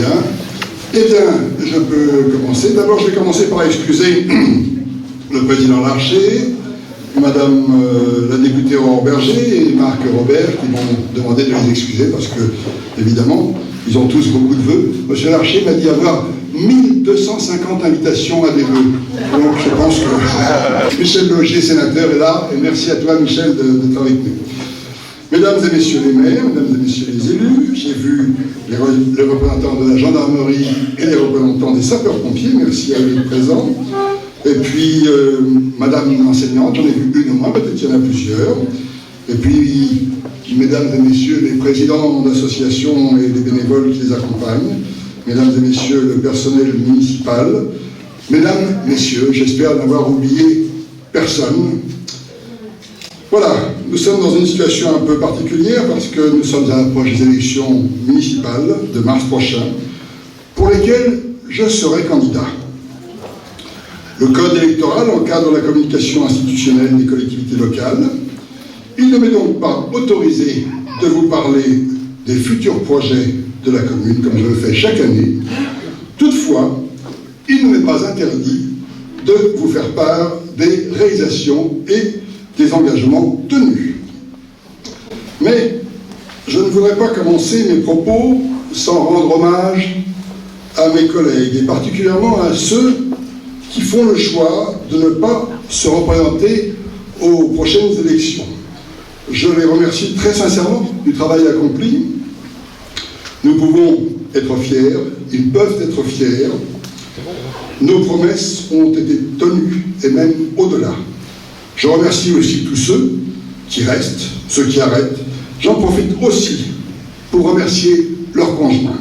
Bien. Eh bien, je peux commencer. D'abord, je vais commencer par excuser le président Larcher, Madame la députée Aurore Berger et Marc Robert qui m'ont demandé de les excuser parce que, évidemment, ils ont tous beaucoup de vœux. Monsieur Larcher m'a dit avoir 1250 invitations à des vœux. Donc, je pense que Michel Logier, sénateur, est là. Et merci à toi, Michel, d'être avec nous. Mesdames et messieurs les maires, mesdames et messieurs les élus, j'ai vu les représentants de la gendarmerie et les représentants des sapeurs-pompiers, merci à eux d'être présents. Et puis, madame l'enseignante, j'en ai vu une au moins, peut-être qu'il y en a plusieurs. Et puis, mesdames et messieurs les présidents d'associations et les bénévoles qui les accompagnent, mesdames et messieurs le personnel municipal, mesdames, messieurs, j'espère n'avoir oublié personne. Voilà, nous sommes dans une situation un peu particulière parce que nous sommes à l'approche des élections municipales de mars prochain, pour lesquelles je serai candidat. Le code électoral encadre la communication institutionnelle des collectivités locales. Il ne m'est donc pas autorisé de vous parler des futurs projets de la commune, comme je le fais chaque année. Toutefois, il ne m'est pas interdit de vous faire part des réalisations et des engagements tenus. Mais je ne voudrais pas commencer mes propos sans rendre hommage à mes collègues, et particulièrement à ceux qui font le choix de ne pas se représenter aux prochaines élections. Je les remercie très sincèrement du travail accompli. Nous pouvons être fiers, ils peuvent être fiers. Nos promesses ont été tenues, et même au-delà. Je remercie aussi tous ceux qui restent, ceux qui arrêtent. J'en profite aussi pour remercier leurs conjoints.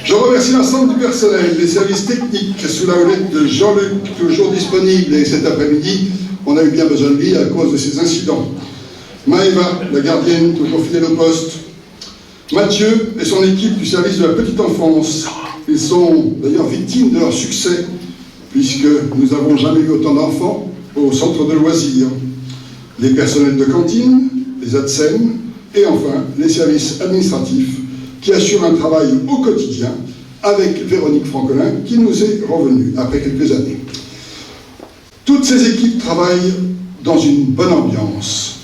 Je remercie l'ensemble du personnel, des services techniques, sous la houlette de Jean-Luc, toujours disponible, et cet après-midi, on a eu bien besoin de lui à cause de ces incidents. Maëva, la gardienne, toujours fidèle au poste. Mathieu et son équipe du service de la petite enfance. Ils sont d'ailleurs victimes de leur succès, puisque nous n'avons jamais eu autant d'enfants au centre de loisirs. Les personnels de cantine, les ADSEM, et enfin les services administratifs qui assurent un travail au quotidien avec Véronique Francolin qui nous est revenue après quelques années. Toutes ces équipes travaillent dans une bonne ambiance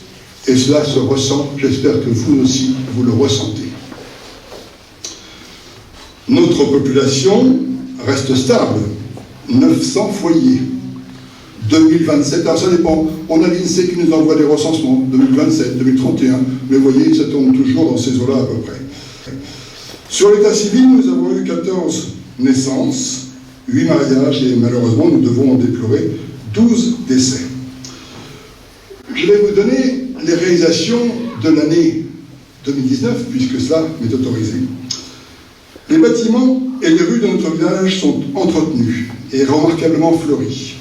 et cela se ressent, j'espère que vous aussi vous le ressentez. Notre population reste stable, 900 foyers. 2027, alors ça dépend, on a l'INSEE qui nous envoie des recensements, 2027, 2031, mais vous voyez, ça tourne toujours dans ces eaux-là à peu près. Sur l'état civil, nous avons eu 14 naissances, 8 mariages, et malheureusement, nous devons en déplorer 12 décès. Je vais vous donner les réalisations de l'année 2019, puisque cela m'est autorisé. Les bâtiments et les rues de notre village sont entretenus et remarquablement fleuris,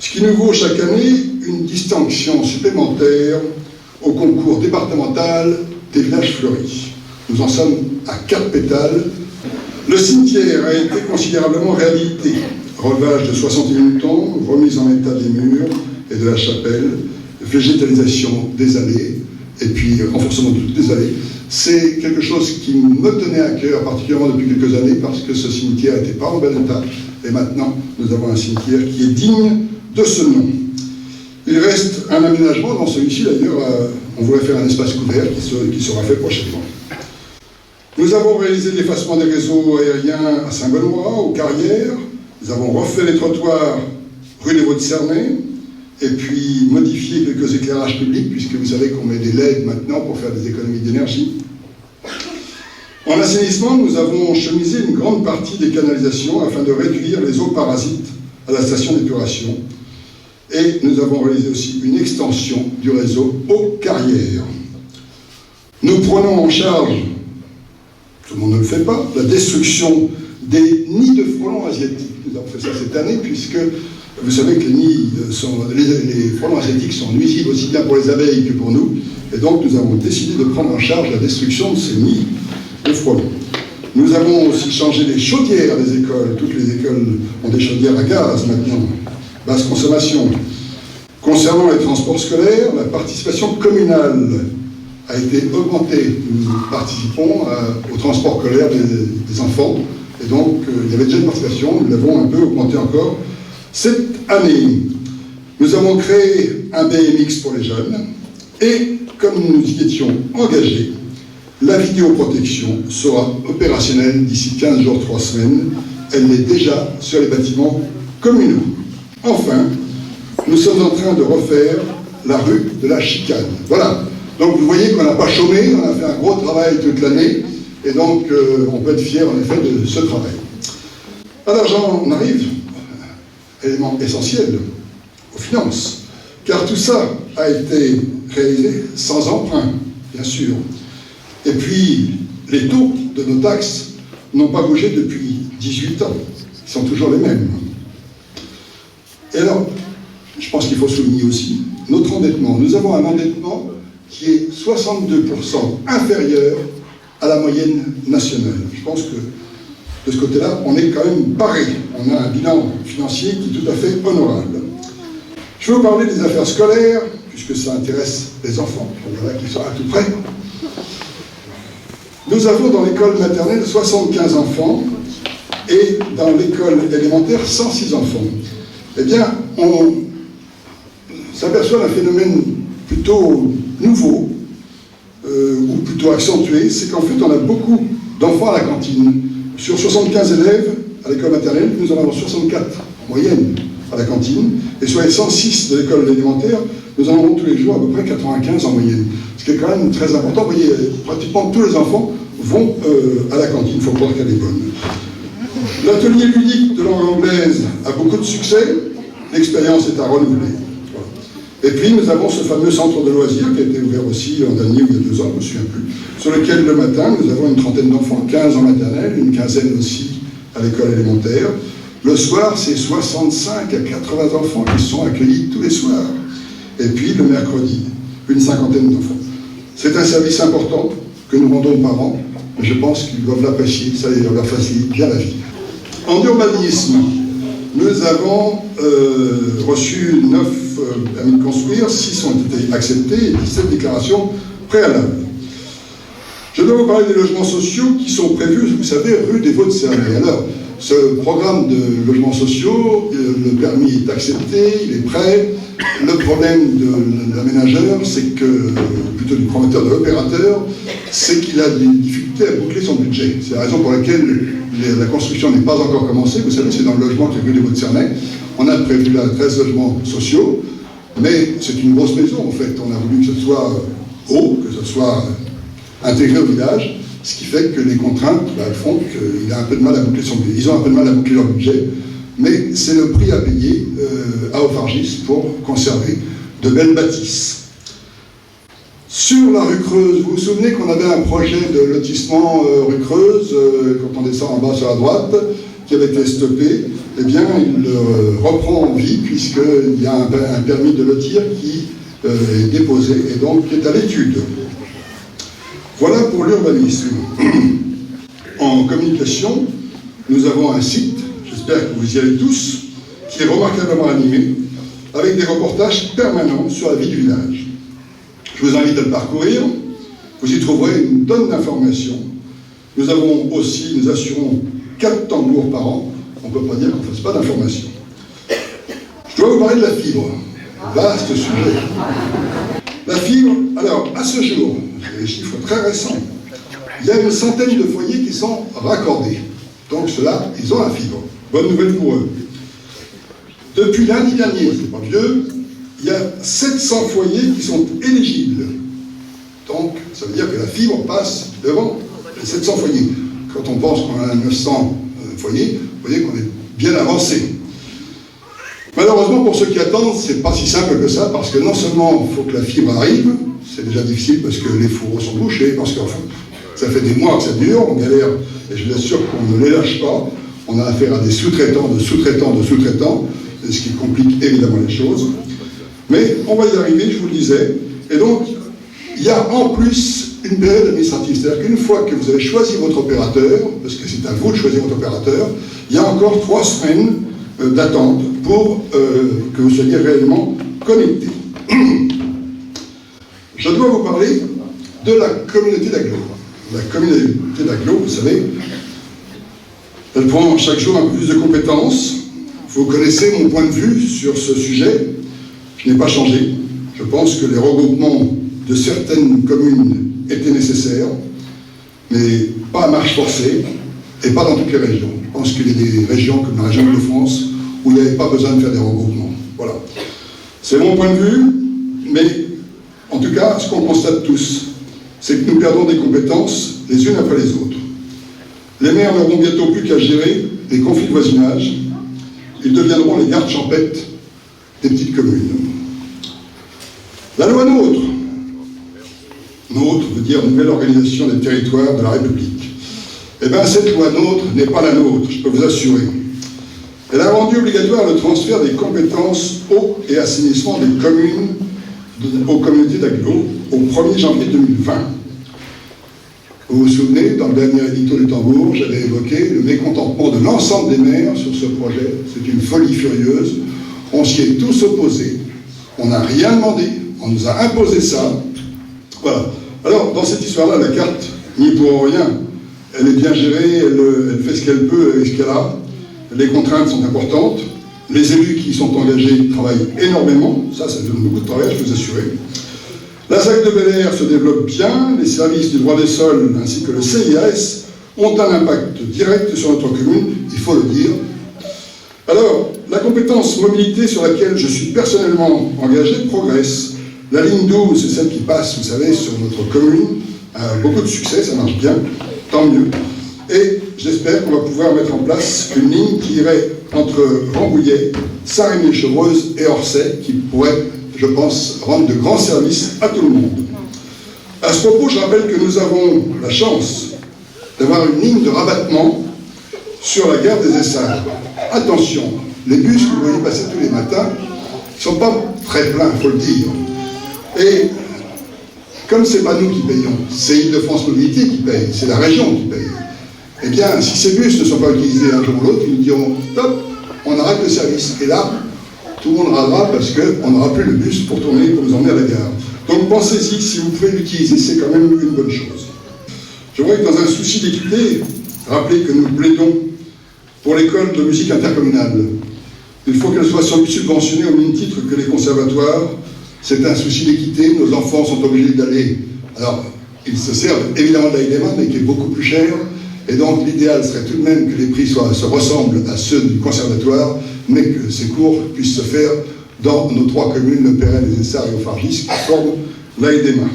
ce qui nous vaut chaque année une distinction supplémentaire au concours départemental des villages fleuris. Nous en sommes à 4 pétales. Le cimetière a été considérablement réhabilité. Relevage de 61 tons, remise en état des murs et de la chapelle, végétalisation des allées, et puis renforcement de toutes les allées. C'est quelque chose qui me tenait à cœur, particulièrement depuis quelques années, parce que ce cimetière n'était pas en bel état, et maintenant nous avons un cimetière qui est digne de ce nom. Il reste un aménagement dans celui-ci, d'ailleurs, on voulait faire un espace couvert qui sera fait prochainement. Nous avons réalisé l'effacement des réseaux aériens à Saint-Benoît, aux Carrières. Nous avons refait les trottoirs rue des Vaux-de-Cernay, et puis modifié quelques éclairages publics, puisque vous savez qu'on met des LED maintenant pour faire des économies d'énergie. En assainissement, nous avons chemisé une grande partie des canalisations afin de réduire les eaux parasites à la station d'épuration. Et nous avons réalisé aussi une extension du réseau aux Carrières. Nous prenons en charge, tout le monde ne le fait pas, la destruction des nids de frelons asiatiques. Nous avons fait ça cette année, puisque vous savez que les frelons asiatiques sont nuisibles aussi bien pour les abeilles que pour nous, et donc nous avons décidé de prendre en charge la destruction de ces nids de frelons. Nous avons aussi changé les chaudières des écoles. Toutes les écoles ont des chaudières à gaz maintenant, basse consommation. Concernant les transports scolaires, la participation communale a été augmenté. Nous participons au transport scolaire des enfants. Et donc, il y avait déjà une participation, nous l'avons un peu augmenté encore cette année. Nous avons créé un BMX pour les jeunes. Et, comme nous y étions engagés, la vidéoprotection sera opérationnelle d'ici 15 jours, 3 semaines. Elle est déjà sur les bâtiments communaux. Enfin, nous sommes en train de refaire la rue de la Chicane. Voilà. Donc vous voyez qu'on n'a pas chômé, on a fait un gros travail toute l'année, et donc on peut être fier en effet de ce travail. Alors j'en arrive, élément essentiel, aux finances, car tout ça a été réalisé sans emprunt, bien sûr. Et puis, les taux de nos taxes n'ont pas bougé depuis 18 ans, ils sont toujours les mêmes. Et alors, je pense qu'il faut souligner aussi notre endettement. Nous avons un endettement qui est 62% inférieur à la moyenne nationale. Je pense que de ce côté-là, on est quand même paré. On a un bilan financier qui est tout à fait honorable. Je vais vous parler des affaires scolaires, puisque ça intéresse les enfants. Il y en a qui sont à tout près. Nous avons dans l'école maternelle 75 enfants et dans l'école élémentaire 106 enfants. Eh bien, on s'aperçoit d'un phénomène plutôt nouveau, ou plutôt accentué, c'est qu'en fait on a beaucoup d'enfants à la cantine. Sur 75 élèves à l'école maternelle, nous en avons 64 en moyenne à la cantine, et sur les 106 de l'école élémentaire, nous en avons tous les jours à peu près 95 en moyenne. Ce qui est quand même très important. Vous voyez, pratiquement tous les enfants vont à la cantine, il faut croire qu'elle est bonne. L'atelier ludique de langue anglaise a beaucoup de succès, l'expérience est à renouveler. Et puis nous avons ce fameux centre de loisirs qui a été ouvert aussi l'an dernier ou il y a 2 ans, je ne me souviens plus, sur lequel le matin nous avons une trentaine d'enfants, 15 en maternelle, une quinzaine aussi à l'école élémentaire. Le soir, c'est 65 à 80 enfants qui sont accueillis tous les soirs. Et puis le mercredi, une cinquantaine d'enfants. C'est un service important que nous rendons aux parents, mais je pense qu'ils doivent l'apprécier, ça leur facilite bien la vie. En urbanisme, nous avons reçu 9 permis de construire, 6 ont été acceptés et 17 déclarations préalables. Je dois vous parler des logements sociaux qui sont prévus, vous savez, rue des Vaux-de-Cernay. Alors, ce programme de logements sociaux, le permis est accepté, il est prêt. Le problème de l'aménageur, c'est que, plutôt du promoteur, de l'opérateur, c'est qu'il a des difficultés à boucler son budget. C'est la raison pour laquelle la construction n'est pas encore commencée. Vous savez, c'est dans le logement qui est rue des Vaux-de-Cernay. On a prévu là 13 logements sociaux, mais c'est une grosse maison en fait. On a voulu que ce soit haut, que ce soit intégré au village, ce qui fait que les contraintes font qu'il a un peu de mal à boucler son budget. Ils ont un peu de mal à boucler leur budget, mais c'est le prix à payer à Auffargis pour conserver de belles bâtisses. Sur la rue Creuse, vous vous souvenez qu'on avait un projet de lotissement rue Creuse, quand on descend en bas sur la droite, qui avait été stoppé. Eh bien, il reprend vie puisqu'il y a un permis de lotir qui est déposé et donc qui est à l'étude. Voilà pour l'urbanisme. En communication, nous avons un site, j'espère que vous y allez tous, qui est remarquablement animé, avec des reportages permanents sur la vie du village. Je vous invite à le parcourir, vous y trouverez une tonne d'informations. Nous avons aussi, nous assurons 4 tambours par an, on ne peut pas dire qu'on ne fasse pas d'informations. Je dois vous parler de la fibre, vaste sujet. La fibre, alors, à ce jour, j'ai des chiffres très récents, il y a une centaine de foyers qui sont raccordés. Donc ceux-là, ils ont la fibre. Bonne nouvelle pour eux. Depuis lundi dernier, c'est pas vieux, il y a 700 foyers qui sont éligibles. Donc, ça veut dire que la fibre passe devant les 700 foyers. Quand on pense qu'on a 900 foyers, vous voyez qu'on est bien avancé. Malheureusement, pour ceux qui attendent, c'est pas si simple que ça, parce que non seulement il faut que la fibre arrive, c'est déjà difficile parce que les fourreaux sont bouchés, parce que enfin, ça fait des mois que ça dure, on galère, et je vous assure qu'on ne les lâche pas. On a affaire à des sous-traitants, de sous-traitants, de sous-traitants, ce qui complique évidemment les choses. Mais on va y arriver, je vous le disais. Et donc, il y a en plus une période administrative. C'est-à-dire qu'une fois que vous avez choisi votre opérateur, parce que c'est à vous de choisir votre opérateur, il y a encore 3 semaines d'attente pour que vous soyez réellement connecté. Je dois vous parler de la communauté d'agglo. La communauté d'agglo, vous savez, elle prend chaque jour un peu plus de compétences. Vous connaissez mon point de vue sur ce sujet. Je n'ai pas changé. Je pense que les regroupements de certaines communes étaient nécessaires, mais pas à marche forcée, et pas dans toutes les régions. Je pense qu'il y a des régions comme la région de France où il n'y avait pas besoin de faire des regroupements. Voilà. C'est mon point de vue, mais en tout cas, ce qu'on constate tous, c'est que nous perdons des compétences les unes après les autres. Les maires n'auront bientôt plus qu'à gérer les conflits de voisinage. Ils deviendront les gardes champêtres des petites communes. La loi NOTRe, NOTRe veut dire Nouvelle Organisation des Territoires de la République. Eh bien, cette loi NOTRe n'est pas la nôtre, je peux vous assurer. Elle a rendu obligatoire le transfert des compétences eau et assainissement des communes aux communautés d'agglo au 1er janvier 2020. Vous vous souvenez, dans le dernier édito du Tambour, j'avais évoqué le mécontentement de l'ensemble des maires sur ce projet. C'est une folie furieuse. On s'y est tous opposés. On n'a rien demandé. On nous a imposé ça. Voilà. Alors, dans cette histoire-là, la carte n'y est pour rien. Elle est bien gérée, elle fait ce qu'elle peut avec ce qu'elle a. Les contraintes sont importantes. Les élus qui y sont engagés travaillent énormément. Ça donne beaucoup de travail, je peux vous assurer. La SAC de Bel-Air se développe bien. Les services du droit des sols ainsi que le CIAS ont un impact direct sur notre commune, il faut le dire. Alors, la compétence mobilité sur laquelle je suis personnellement engagé progresse. La ligne 12, c'est celle qui passe, vous savez, sur notre commune. Beaucoup de succès, ça marche bien, tant mieux. Et j'espère qu'on va pouvoir mettre en place une ligne qui irait entre Rambouillet, Saint-Rémy-Chevreuse et Orsay, qui pourrait, je pense, rendre de grands services à tout le monde. À ce propos, je rappelle que nous avons la chance d'avoir une ligne de rabattement sur la gare des Essarts. Attention, les bus que vous voyez passer tous les matins ne sont pas très pleins, il faut le dire. Et comme ce n'est pas nous qui payons, c'est Île-de-France Mobilité qui paye, c'est la région qui paye. Eh bien, si ces bus ne sont pas utilisés un jour ou l'autre, ils nous diront « Top, on arrête le service ». Et là, tout le monde râlera parce qu'on n'aura plus le bus pour tourner, pour nous emmener à la gare. Donc pensez-y, si vous pouvez l'utiliser, c'est quand même une bonne chose. Je voudrais que dans un souci d'équité, rappeler que nous plaidons pour l'école de musique intercommunale. Il faut qu'elle soit subventionnée au même titre que les conservatoires. C'est un souci d'équité, nos enfants sont obligés d'aller. Alors, ils se servent évidemment de l'AIDEMA, mais qui est beaucoup plus cher. Et donc l'idéal serait tout de même que les prix se ressemblent à ceux du conservatoire, mais que ces cours puissent se faire dans nos trois communes, Le Perret, les Essarts et Auffargis, qui forment l'AIDEMA.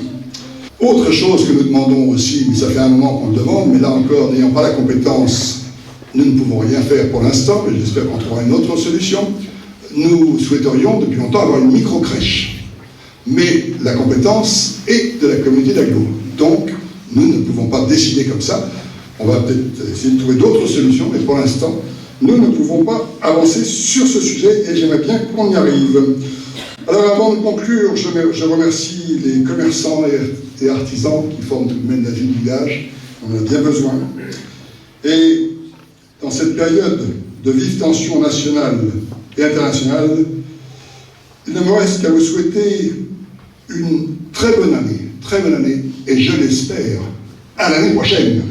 Autre chose que nous demandons aussi, mais ça fait un moment qu'on le demande, mais là encore, n'ayant pas la compétence, nous ne pouvons rien faire pour l'instant, mais j'espère qu'on trouvera une autre solution. Nous souhaiterions depuis longtemps avoir une micro-crèche. Mais la compétence est de la communauté d'agglo. Donc, nous ne pouvons pas décider comme ça. On va peut-être essayer de trouver d'autres solutions, mais pour l'instant, nous ne pouvons pas avancer sur ce sujet et j'aimerais bien qu'on y arrive. Alors, avant de conclure, je remercie les commerçants et artisans qui forment tout de même la vie du village. On en a bien besoin. Et dans cette période de vive tension nationale et internationale, il ne me reste qu'à vous souhaiter une très bonne année, et je l'espère, à l'année prochaine.